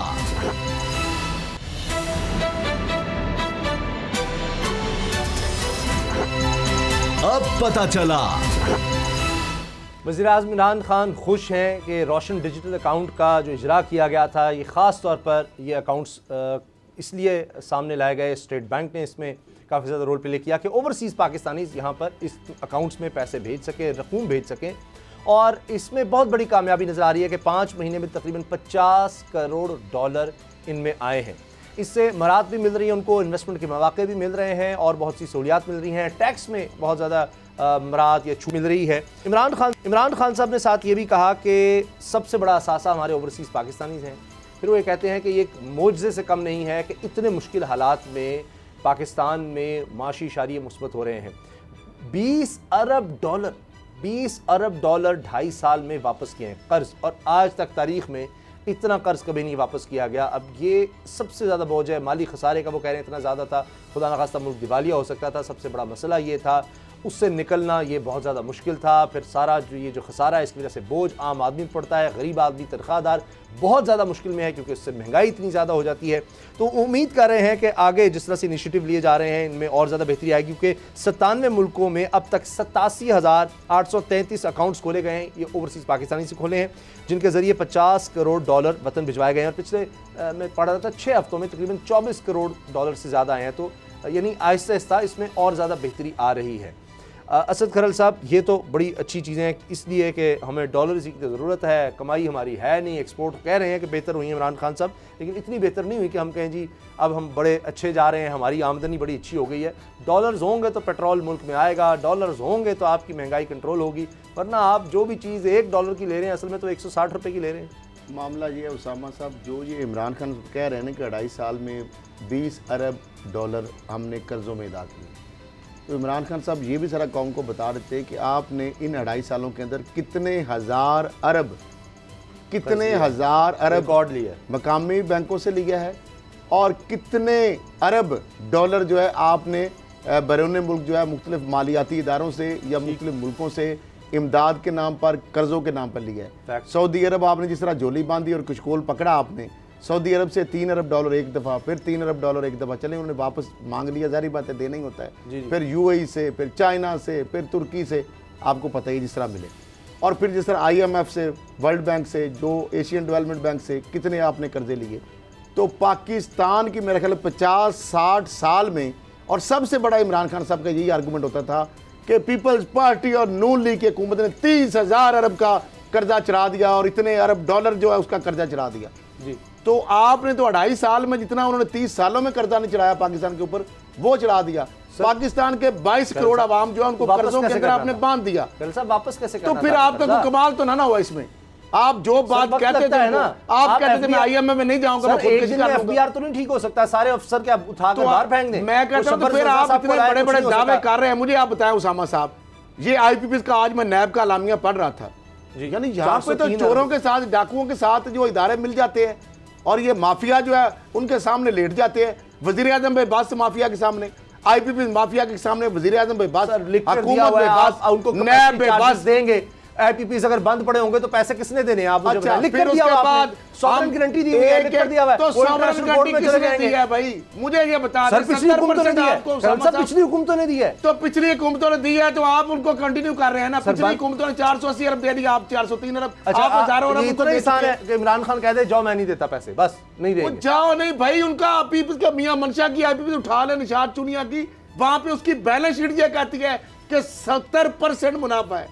वज़ीर-ए-आज़म इमरान खान खुश हैं कि रोशन डिजिटल अकाउंट का जो इजरा किया गया था, ये ख़ास तौर पर ये अकाउंट्स इसलिए सामने लाए गए, स्टेट बैंक ने इसमें काफ़ी ज़्यादा रोल प्ले किया कि ओवरसीज़ पाकिस्तानी यहाँ पर इस अकाउंट्स में पैसे भेज सकें, रकूम भेज सकें। और इसमें बहुत बड़ी कामयाबी नज़र आ रही है कि 5 महीने में तकरीबन $50 करोड़ इनमें आए हैं। इससे मराहत भी मिल रही है उनको, इन्वेस्टमेंट के मौके भी मिल रहे हैं और बहुत सी सहूलियात मिल रही हैं, टैक्स में बहुत ज़्यादा मराहत या छूट मिल रही है। इमरान खान साहब ने साथ ये भी कहा कि सबसे बड़ा असासा हमारे ओवरसीज़ पाकिस्तानीज़ हैं। फिर वो ये कहते हैं कि ये एक मोजज़े से कम नहीं है कि इतने मुश्किल हालात में पाकिस्तान में माशी इशारे मुस्बत हो रहे हैं। 20 अरब डॉलर 2.5 साल में वापस किए हैं कर्ज, और आज तक तारीख में इतना कर्ज कभी नहीं वापस किया गया। अब ये सबसे ज़्यादा बोझ है माली खसारे का, वो कह रहे हैं इतना ज़्यादा था, खुदा न खास्ता मुल्क दिवालिया हो सकता था। सबसे बड़ा मसला ये था, उससे निकलना ये बहुत ज़्यादा मुश्किल था। फिर सारा जो खसारा है, इसकी वजह से बोझ आम आदमी पर पड़ता है, गरीब आदमी तनख्वाहदार बहुत ज़्यादा मुश्किल में है, क्योंकि उससे महंगाई इतनी ज़्यादा हो जाती है। तो उम्मीद कर रहे हैं कि आगे जिस तरह से इनिशिएटिव लिए जा रहे हैं, इनमें और ज़्यादा बेहतरी आएगी, क्योंकि 97 मुल्कों में अब तक 87,833 अकाउंट्स खोले गए हैं। ये ओवरसीज़ पाकिस्तानी से खोले हैं, जिनके ज़रिए 50 करोड़ डॉलर वतन भिजवाए गए हैं, और पिछले मैं पढ़ रहा था 6 हफ्तों में तकरीबन 24 करोड़ डॉलर से ज़्यादा आए हैं। तो यानी आहिस्ता आहिस्ता इसमें और ज़्यादा बेहतरी आ रही है। असद खरल साहब, ये तो बड़ी अच्छी चीज़ें हैं, इसलिए कि हमें डॉलर की ज़रूरत है, कमाई हमारी है नहीं, एक्सपोर्ट कह रहे हैं कि बेहतर हुई है इमरान खान साहब, लेकिन इतनी बेहतर नहीं हुई कि हम कहें जी अब हम बड़े अच्छे जा रहे हैं, हमारी आमदनी बड़ी अच्छी हो गई है। डॉलर्स होंगे तो पेट्रोल मुल्क में आएगा, डॉलर्स होंगे तो आपकी महंगाई कंट्रोल होगी, वरना आप जो भी चीज़ $1 की ले रहे हैं असल में तो 160 रुपये की ले रहे हैं। मामला ये है उसामा साहब, जो ये इमरान खान कह रहे हैं ना कि 2.5 साल में 20 अरब डॉलर हमने कर्ज़ों में अदा किए, तो इमरान खान साहब ये भी सारा कौम को बता देते हैं कि आपने इन 2.5 सालों के अंदर कितने हज़ार अरब रिकॉर्ड लिया, मकामी बैंकों से लिया है, और कितने अरब डॉलर जो है आपने बैरून मुल्क जो है मुख्तलिफ मालियाती इदारों से या मुख्तलिफ मुल्कों से इमदाद के नाम पर, कर्ज़ों के नाम पर लिया है। सऊदी अरब आपने जिस तरह झोली बांधी और कुशकोल पकड़ा, आपने सऊदी अरब से 3 अरब डॉलर एक दफ़ा, फिर 3 अरब डॉलर एक दफ़ा, चले उन्होंने वापस मांग लिया, जारी बात है देना ही होता है। फिर यूएई से, फिर चाइना से, फिर तुर्की से, आपको पता ही जिस तरह मिले, और फिर जिस तरह IMF से, वर्ल्ड बैंक से, जो एशियन डेवलपमेंट बैंक से कितने आपने कर्जे लिए। तो पाकिस्तान की मेरे ख्याल 50-60 साल में, और सबसे बड़ा इमरान खान साहब का यही आर्गूमेंट होता था कि पीपल्स पार्टी और नून लीग की हुकूमत ने 30,000 अरब का कर्जा चढ़ा दिया और इतने अरब डॉलर जो है उसका कर्जा चढ़ा दिया जी। तो आपने तो 2.5 साल में जितना उन्होंने 30 सालों में कर्जा नहीं चढ़ाया पाकिस्तान के ऊपर, वो चढ़ा दिया। पाकिस्तान के 22 करोड़ आवाम जो है उनको कर्जों के अंदर आपने बांध दिया। वापस कैसे तो फिर आपका कोई कमाल तो ना हुआ इसमें। आप जो बात कहते थे ना, आप कहते थे मैं IMF में नहीं जाऊंगा, FBR तो नहीं ठीक हो सकता, सारे अफसर के उठा कर बाहर फेंक दें। मैं कहता हूं फिर आप इतने बड़े बड़े दावे कर रहे हैं। मुझे आप बताएं उसामा साहब, ये IPPs का आज मैं नैब का अलामिया पढ़ रहा था, यानी यहाँ पे तो चोरों के साथ, डाकुओं के साथ जो इदारे मिल जाते हैं, और ये माफिया जो है उनके सामने लेट जाते हैं। वजीर आजम बेबस माफिया के सामने, IPPs माफिया के सामने वजीर आजम बेबस, हुकूमत बेबस, उनको नैब बेबस देंगे। IPPs अगर बंद पड़े होंगे तो पैसे किसने देने हैं? आप मुझे बताएं। लिख कर दिया हुआ आपने, सॉवरेन गारंटी दी हुई है, लिख कर दिया हुआ है। तो सॉवरेन गारंटी किसने दी है भाई? मुझे ये बता दे। पिछली हुकूमतों ने दी है, पिछली हुकूमतों ने दी है, तो पिछली हुकूमतों ने दी है तो आप उनको कंटिन्यू कर रहे हैं ना। पिछली हुकूमतों ने 480 अरब दे दिया, आप 403 अरब, आप हजारों अरब। इतना इंसान है कि इमरान खान कह दे जाओ मैं नहीं देता पैसे, बस नहीं देंगे। जाओ नहीं भाई, उनका पीपल्स का मियां मंशा की IPPs उठा ले, निशात चुनिया की, वहां पे उसकी बैलेंस शीट ये कहती है कि 70% मुनाफा है,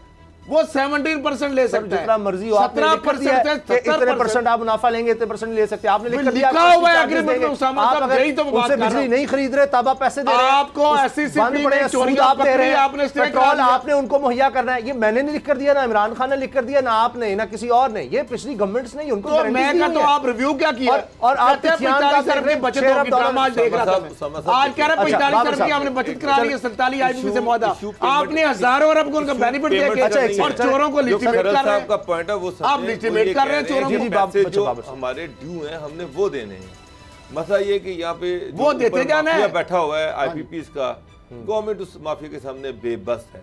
वो 17% ले सकता है। जितना मर्जी हो, आपने लिख कर दिया है कि इतने परसेंट आप मुनाफा लेंगे, इतने परसेंट ले सकते हैं। आपने लिख कर दिया, लिखा हुआ है एग्रीमेंट में उसामा साहब, यही तो बात कर रहा हूं। बिजली नहीं खरीद रहे तब आप पैसे दे रहे हैं, आपको SCCP में चोरियां आप दे रहे हैं, आपने पेट्रोल आपने उनको मुहैया करना है। ये मैंने नहीं लिख कर दिया, ना इमरान खान ने लिख कर दिया, ना आपने, ना किसी और ने, ये पिछली गवर्नमेंट्स ने उनको। तो मैं कहता हूं आप रिव्यू क्या किया, और आप 45 अरब की बचत होगी, ड्रामा देख रहा था मैं। आज कह रहे 45 अरब की हमने बचत करा ली है, 47 IPP से मुआहदा। आपने हजारों अरब को उनका बेनिफिट देके और चोरों को साहब का पॉइंट है वो आप लिस्टिमेट कर रहे हैं चोरों को। पैसे जो हमारे ड्यू हैं हमने वो देने हैं। मसला ये कि यहाँ पे वो देते जाना है, बैठा हुआ है IPPs का, गवर्नमेंट उस माफिया के सामने बेबस है,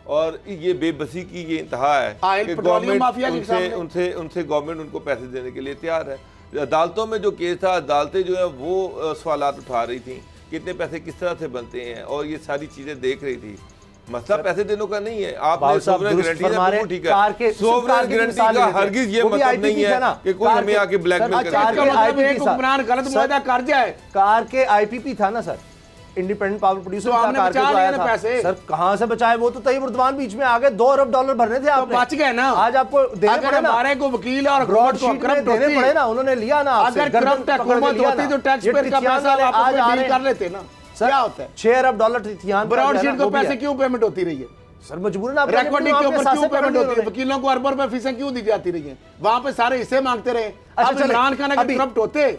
और ये बेबसी की ये इंतहा है कि गवर्नमेंट उनसे गवर्नमेंट उनको पैसे देने के लिए तैयार है। अदालतों में जो केस था, अदालतें जो है वो सवालात उठा रही थी, कितने पैसे किस तरह से बनते हैं, और ये सारी चीजें देख रही थी। मसला पैसे देने का नहीं है, आपने सोवरेन गारंटी है, ठीक है, सोवरेन गारंटी का हरगिज ये मतलब नहीं है कि कोई हमें आके ब्लैकमेल करे। हुक्मरान गलत मुआहदा कर जाए। कार के IPP था ना सर, इंडिपेंडेंट पावर प्रोड्यूसर का, कार के आया था सर, कहां से बचाए? वो तो तैयब उर्दवान बीच में आ गए, 2 अरब डॉलर भरने थे, आप बच गए ना। आज आपको देने पड़े ना, हमारे को वकील और ब्रॉड शीट में देने पड़े ना, उन्होंने लिया ना। अगर करप्ट हुकूमत होती तो टैक्स पेयर का पैसा वापस डील कर लेते ना। क्या होता है 6 अरब डॉलर ब्रॉड शीट को पैसे क्यों पेमेंट होती रही है सर? मजबूरन आप रिकॉर्डिंग के ऊपर क्यों पेमेंट होती है? वकीलों को अरबों रुपए फीसें क्यों दी जाती रही हैं? वहां पे सारे हिस्से मांगते रहे। अब इमरान खान अगर करप्ट होते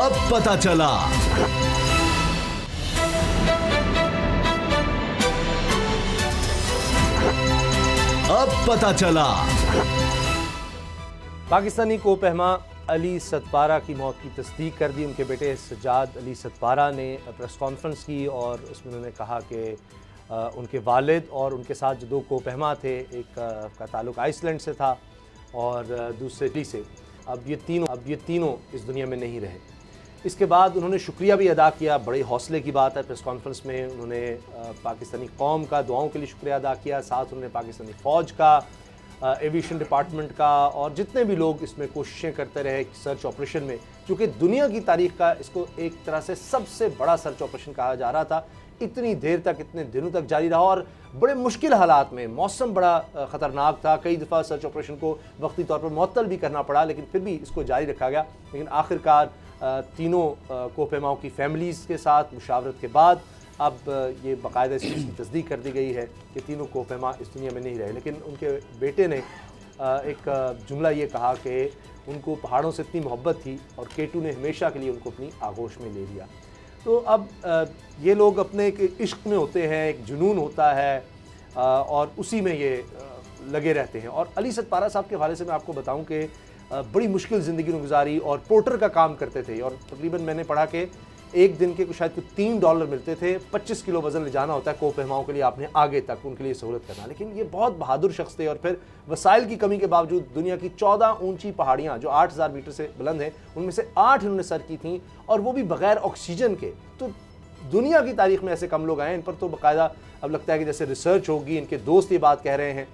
अब पता चला। अब पता चला। पाकिस्तानी कोपहमा अली सतपारा की मौत की तस्दीक कर दी। उनके बेटे सज्जाद अली सतपारा ने प्रेस कॉन्फ्रेंस की और उसमें उन्होंने कहा कि उनके वालिद और उनके साथ जो दो कोपहमा थे, एक का ताल्लुक आइसलैंड से था और दूसरे इटली से, अब ये तीनों इस दुनिया में नहीं रहे। इसके बाद उन्होंने शुक्रिया भी अदा किया। बड़े हौसले की बात है, प्रेस कॉन्फ्रेंस में उन्होंने पाकिस्तानी कौम का दुआओं के लिए शुक्रिया अदा किया, साथ उन्होंने पाकिस्तानी फ़ौज का, एविएशन डिपार्टमेंट का और जितने भी लोग इसमें कोशिशें करते रहे सर्च ऑपरेशन में, क्योंकि दुनिया की तारीख का इसको एक तरह से सबसे बड़ा सर्च ऑपरेशन कहा जा रहा था। इतनी देर तक, इतने दिनों तक जारी रहा और बड़े मुश्किल हालात में, मौसम बड़ा ख़तरनाक था, कई दफ़ा सर्च ऑपरेशन को वक्ती तौर पर मुअत्तल भी करना पड़ा, लेकिन फिर भी इसको जारी रखा गया। लेकिन आखिरकार तीनों कोपहमाओं की फैमिलीज़ के साथ मुशावरत के बाद अब ये बाकायदा इस चीज़ की तस्दीक कर दी गई है कि तीनों कोपहमा इस दुनिया में नहीं रहे। लेकिन उनके बेटे ने एक जुमला ये कहा कि उनको पहाड़ों से इतनी मोहब्बत थी और केटू ने हमेशा के लिए उनको अपनी आगोश में ले लिया। तो अब ये लोग अपने एक इश्क में होते हैं, एक जुनून होता है और उसी में ये लगे रहते हैं। और अली सतपारा साहब के हवाले से मैं आपको बताऊं कि बड़ी मुश्किल ज़िंदगी में गुजारी और पोर्टर का काम करते थे और तकरीबन मैंने पढ़ा कि एक दिन के शायद कुछ $3 मिलते थे। 25 किलो वज़न ले जाना होता है कोपहमाओं के लिए, आपने आगे तक उनके लिए सहूलत करना। लेकिन ये बहुत बहादुर शख्स थे और फिर वसाइल की कमी के बावजूद दुनिया की 14 ऊंची पहाड़ियाँ जो 8000 मीटर से बुलंद हैं, उनमें से 8 इन्होंने सर की थी और वो भी बग़ैर ऑक्सीजन के। तो दुनिया की तारीख में ऐसे कम लोग आए, इन पर तो बाकायदा अब लगता है कि जैसे रिसर्च होगी। इनके दोस्त ये बात कह रहे हैं।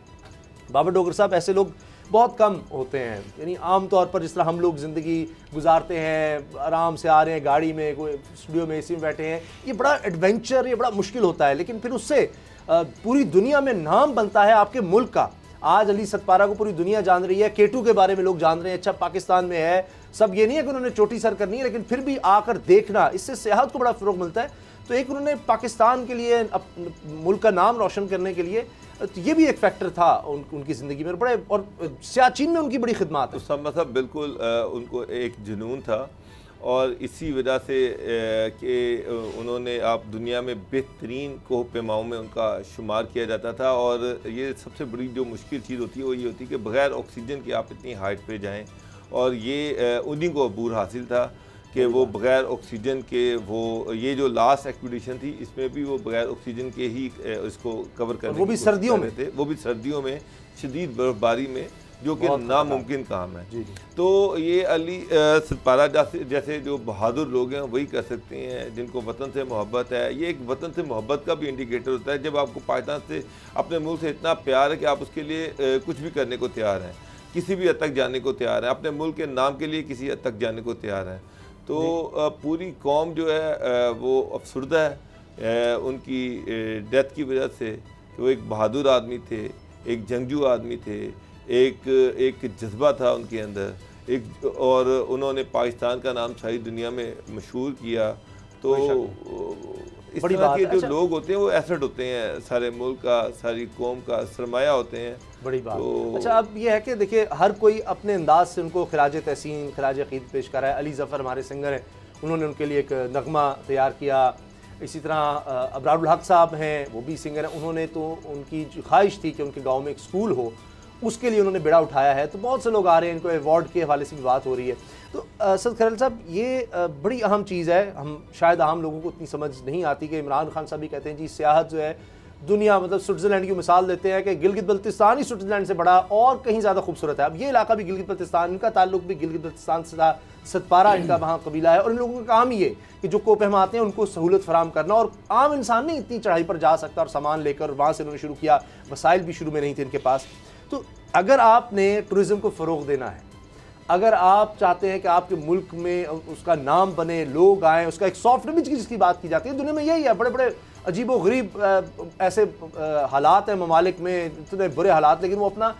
बाबर डोगर साहब, ऐसे लोग बहुत कम होते हैं। यानी आम तौर पर जिस तरह हम लोग ज़िंदगी गुजारते हैं, आराम से आ रहे हैं गाड़ी में, कोई स्टूडियो में एसी में बैठे हैं, ये बड़ा एडवेंचर, ये बड़ा मुश्किल होता है। लेकिन फिर उससे पूरी दुनिया में नाम बनता है आपके मुल्क का। आज अली सतपारा को पूरी दुनिया जान रही है, केटू के बारे में लोग जान रहे हैं। अच्छा, पाकिस्तान में है, सब ये नहीं है कि उन्होंने चोटी सर करनी है, लेकिन फिर भी आकर देखना, इससे सेहत को बड़ा फ़रोग मिलता है। तो एक उन्होंने पाकिस्तान के लिए, मुल्क का नाम रोशन करने के लिए, तो ये भी एक फैक्टर था उनकी ज़िंदगी में। बड़े और सियाचिन में उनकी बड़ी खिदमत है। उसामा साहब बिल्कुल उनको एक जुनून था और इसी वजह से कि उन्होंने आप दुनिया में बेहतरीन कोहपेमाओं में उनका शुमार किया जाता था। और ये सबसे बड़ी जो मुश्किल चीज़ होती है वो ये होती है कि बग़ैर ऑक्सीजन के आप इतनी हाइट पे जाएं, और ये उन्हीं को अबूर हासिल था कि वो बग़ैर ऑक्सीजन के, वो ये जो लास्ट एक्सपीडिशन थी इसमें भी वो बग़ैर ऑक्सीजन के ही इसको कवर करने, वो भी सर्दियों में थे, वो भी सर्दियों में शदीद बर्फबारी में, जो कि नामुमकिन काम है। जी। तो ये अली सतपारा जैसे जो बहादुर लोग हैं वही कर सकते हैं, जिनको वतन से मोहब्बत है। ये एक वतन से मोहब्बत का भी इंडिकेटर होता है। जब आपको पाकिस्तान से, अपने मुल्क से इतना प्यार है कि आप उसके लिए कुछ भी करने को तैयार हैं, किसी भी हद तक जाने को तैयार हैं, अपने मुल्क के नाम के लिए किसी हद तक जाने को तैयार हैं। तो पूरी कौम जो है वो अफसरदा है उनकी डेथ की वजह से कि वो एक बहादुर आदमी थे, एक जंगजू आदमी थे, एक जज्बा था उनके अंदर, और उन्होंने पाकिस्तान का नाम सारी दुनिया में मशहूर किया। तो इस तरह के जो लोग होते हैं वो एसेट होते हैं, सारे मुल्क का, सारी कौम का सरमाया होते हैं। बड़ी बात। तो अच्छा, अब ये है कि देखिए हर कोई अपने अंदाज से उनको खराज तहसीन, खराज अकीद पेश कर रहा है। अली ज़फ़र हमारे सिंगर हैं, उन्होंने उनके लिए एक नगमा तैयार किया। इसी तरह अबरारुल हक साहब हैं, वो भी सिंगर हैं। उन्होंने तो, उनकी ख्वाहिश थी कि उनके गाँव में एक स्कूल हो, उसके लिए उन्होंने बेड़ा उठाया है। तो बहुत से लोग आ रहे हैं, इनको अवार्ड के हवाले से भी बात हो रही है। तो सद खरल साहब, ये बड़ी अहम चीज़ है। हम शायद आम लोगों को इतनी समझ नहीं आती कि इमरान खान साहब भी कहते हैं जी सियाहत जो है दुनिया, मतलब स्विट्ज़रलैंड की मिसाल देते हैं कि गिलगित बल्तिस्तान ही स्विट्ज़रलैंड से बड़ा और कहीं ज़्यादा खूबसूरत है। अब ये इलाका भी गिलगित बल्तिस्तान, इनका ताल्लुक भी गिलगित बल्तिस्तान से था। सतपारा इनका वहाँ कबीला है और इन लोगों का काम ही है कि जो कोपहमा आते हैं उनको सहूलत फराम करना। और आम इंसान नहीं इतनी चढ़ाई पर जा सकता और सामान लेकर वहाँ से उन्होंने शुरू किया। वसाइल भी शुरू में नहीं थे इनके पास। तो अगर आपने टूरिज़्म को फ़रोग़ देना है, अगर आप चाहते हैं कि आपके मुल्क में उसका नाम बने, लोग आएँ, उसका एक सॉफ्ट इमेज की जिसकी बात की जाती है, दुनिया में यही है। बड़े बड़े अजीब व गरीब ऐसे हालात हैं ममालिक में, इतने बुरे हालात, लेकिन वो अपना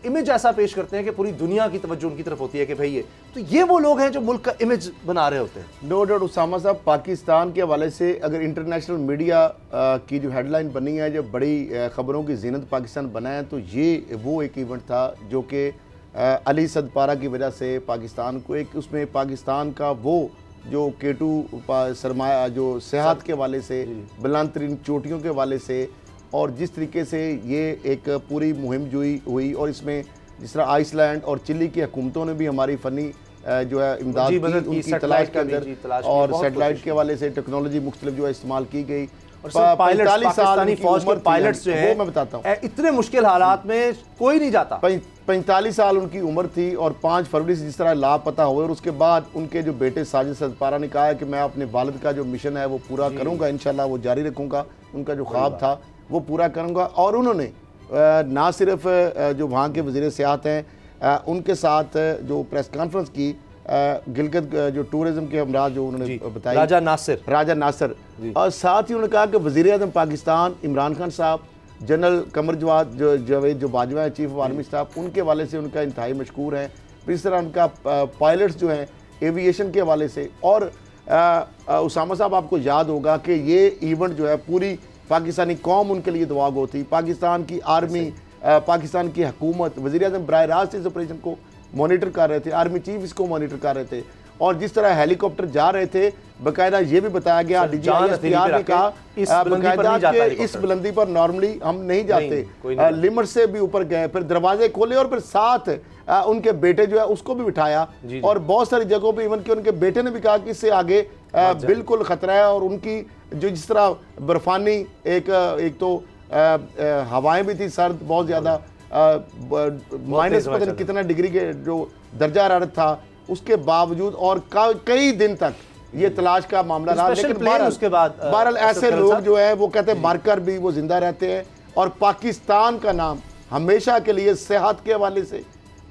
इमेज ऐसा पेश करते हैं कि पूरी दुनिया की तवज्जो उनकी तरफ होती है कि भाई ये तो ये वो लोग हैं जो मुल्क का इमेज बना रहे होते हैं। नो डाउट उसामा साहब, पाकिस्तान के हवाले से अगर इंटरनेशनल मीडिया की जो हेडलाइन बनी है, जो बड़ी ख़बरों की जीनत पाकिस्तान बना है, तो ये वो एक इवेंट था जो कि अली सतपारा की वजह से पाकिस्तान को एक, उसमें पाकिस्तान का वो जो K2 सरमाया जो सेहत के वाले से, बुलंद तरीन चोटियों के वाले से, और जिस तरीके से ये एक पूरी मुहिम हुई और इसमें जिस तरह आइसलैंड और चिली की हुकूमतों ने भी हमारी फ़नी जो है इमदाद की, उनकी तलाश के अंदर, और सेटेलाइट के वाले से टेक्नोलॉजी मुख्तलिफ जो है इस्तेमाल की गई। और पाकिस्तानी फौज के पायलट्स जो हैं, मैं बताता हूँ, इतने मुश्किल हालात में कोई नहीं जाता। 45 साल उनकी उम्र थी और 5 फरवरी से जिस तरह लापता हुए, और उसके बाद उनके जो बेटे साजिद सदपारा ने कहा है कि मैं अपने वालिद का जो मिशन है वो पूरा करूँगा, इंशाल्लाह वो जारी रखूँगा, उनका जो ख्वाब था वो पूरा करूँगा। और उन्होंने ना सिर्फ जो वहाँ के वज़ीर सियाहत हैं उनके साथ जो प्रेस कॉन्फ्रेंस की, गिलगित जो टूरिज़म के अमराज जो उन्होंने बताया, राजा नासिर, और साथ ही उन्होंने कहा कि वज़ीर आज़म पाकिस्तान इमरान खान साहब, जनरल कमर जावेद जो बाजवा है चीफ ऑफ आर्मी स्टाफ, उनके वाले से उनका इंतहाई मशकूर है। इस तरह उनका पायलट्स जो हैं एविएशन के वाले से, और उसामा साहब आपको याद होगा कि ये इवेंट जो है पूरी पाकिस्तानी कौम उनके लिए दुआ गो थी, पाकिस्तान की आर्मी, पाकिस्तान की हुकूमत, वज़ीर आज़म बराह रास्त इस ऑपरेशन को मॉनिटर कर रहे थे, आर्मी चीफ इसको मॉनिटर कर रहे थे, और जिस तरह हेलीकॉप्टर जा रहे थे बाकायदा ये भी बताया गया, DGISPR ने कहा बाकायदा कि इस बुलंदी पर नॉर्मली हम नहीं जाते, लिमिट से भी ऊपर गए, फिर दरवाजे खोले और फिर साथ उनके बेटे जो है उसको भी बिठाया, और बहुत सारी जगहों पे इवन कि उनके बेटे ने भी कहा कि इससे आगे बिल्कुल ख़तरा है। और उनकी जो जिस तरह बर्फानी एक तो हवाएं भी थी सर्द, बहुत ज़्यादा माइनस पता नहीं कितना डिग्री के जो दर्जा हरारत था, उसके बावजूद और कई दिन तक ये तलाश का मामला रहा। लेकिन बहरहाल ऐसे लोग जो है वो कहते हैं मरकर भी वो जिंदा रहते हैं, और पाकिस्तान का नाम हमेशा के लिए सेहत के हवाले से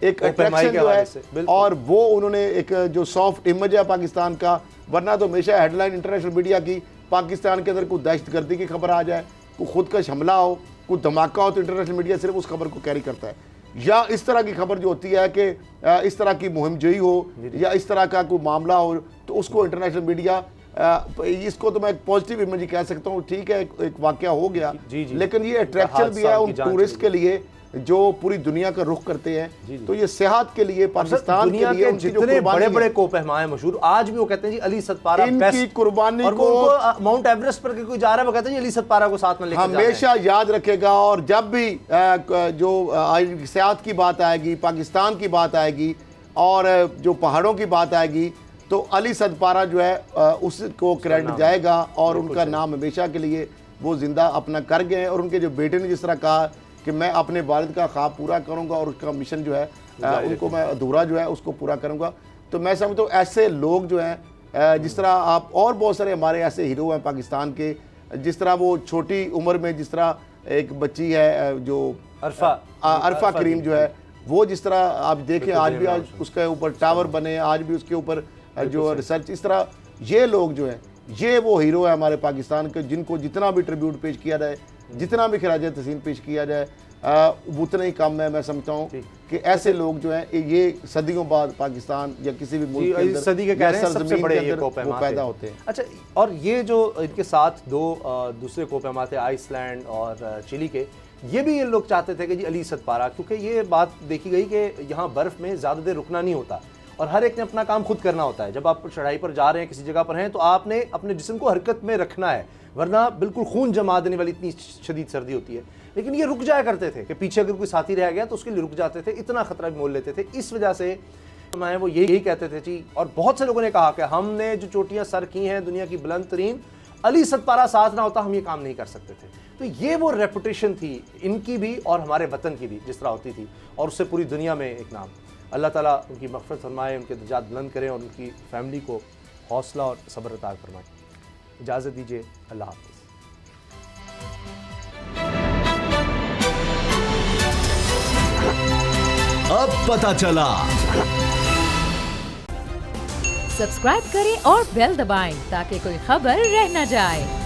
एक अट्रैक्शन जो है, और वो उन्होंने एक जो सॉफ्ट इमेज है पाकिस्तान का, वरना तो हमेशा हेडलाइन इंटरनेशनल मीडिया की पाकिस्तान के अंदर कोई दहशतगर्दी की खबर आ जाए, कोई खुदकश हमला हो, कोई धमाका हो, तो इंटरनेशनल मीडिया सिर्फ उस खबर को कैरी करता है, या इस तरह की खबर जो होती है कि इस तरह की मुहिम जोई हो या इस तरह का कोई मामला हो, तो उसको इंटरनेशनल मीडिया इसको तो मैं एक पॉजिटिव इमेज ही कह सकता हूँ, ठीक है एक वाकया हो गया, लेकिन ये अट्रैक्शन भी है उन टूरिस्ट के लिए जो पूरी दुनिया का रुख करते हैं। तो ये सेहत के लिए पाकिस्तान के लिए उनकी जितने बड़े-बड़े कोपहमाए मशहूर, आज भी वो कहते हैं जी अली सदपारा इनकी कुर्बानी को माउंट एवरेस्ट पर कोई जा रहा है वो कहते हैं अली सदपारा को साथ में लेकर हमेशा याद रखेगा। और जब भी जो सेहत की बात आएगी, पाकिस्तान की बात आएगी और जो पहाड़ों की बात आएगी, तो अली सदपारा जो है उसको क्रेडिट जाएगा, और उनका नाम हमेशा के लिए वो जिंदा अपना कर गए। और उनके जो बेटे ने जिस तरह कहा कि मैं अपने वालिद का ख्वाब पूरा करूंगा और उसका मिशन जो है उनको मैं अधूरा जो है उसको पूरा करूंगा। तो मैं समझता हूँ ऐसे लोग जो हैं, जिस तरह आप और बहुत सारे हमारे ऐसे हीरो हैं पाकिस्तान के, जिस तरह वो छोटी उम्र में जिस तरह एक बच्ची है जो अरफा करीम जो है, वो जिस तरह आप देखें आज भी आज उसके ऊपर टावर बने, आज भी उसके ऊपर जो रिसर्च, इस तरह ये लोग जो हैं ये वो हीरो है हमारे पाकिस्तान के, जिनको जितना भी ट्रिब्यूट पेश किया जाए, जितना भी खराज तहसीन पेश किया जाए उतना ही कम है। मैं समझता हूँ कि ऐसे लोग जो हैं ये सदियों बाद पाकिस्तान या किसी भी मुल्क के अंदर सदी के कह रहे हैं सबसे बड़े ये वो पैदा होते हैं। अच्छा, और ये जो इनके साथ दो दूसरे कोपहमा थे आइसलैंड और चिली के, ये भी ये लोग चाहते थे कि जी अली सदपारा, क्योंकि ये बात देखी गई कि यहाँ बर्फ़ में ज़्यादा देर रुकना नहीं होता और हर एक ने अपना काम खुद करना होता है। जब आप चढ़ाई पर जा रहे हैं, किसी जगह पर हैं, तो आपने अपने जिस्म को हरकत में रखना है, वरना बिल्कुल खून जमा देने वाली इतनी शदीद सर्दी होती है। लेकिन ये रुक जाया करते थे कि पीछे अगर कोई साथी रह गया तो उसके लिए रुक जाते थे, इतना खतरा भी मोल लेते थे। इस वजह से मैं वो यही कहते थे जी, और बहुत से लोगों ने कहा कि हमने जो चोटियाँ सर की हैं दुनिया की बुलंद तरीन, अली सदपारा साथ ना होता हम ये काम नहीं कर सकते थे। तो ये वो रेपुटेशन थी इनकी भी और हमारे वतन की भी जिस तरह होती थी, और उससे पूरी दुनिया में एक नाम। अल्लाह ताला उनकी मग़फ़िरत फरमाए, उनके दर्जात बुलंद करें और उनकी फैमिली को हौसला और सब्र अता फरमाए। इजाज़त दीजिए, अल्लाह हाफ़िज़। अब पता चला। सब्सक्राइब करें और बेल दबाएं ताकि कोई खबर रह न जाए।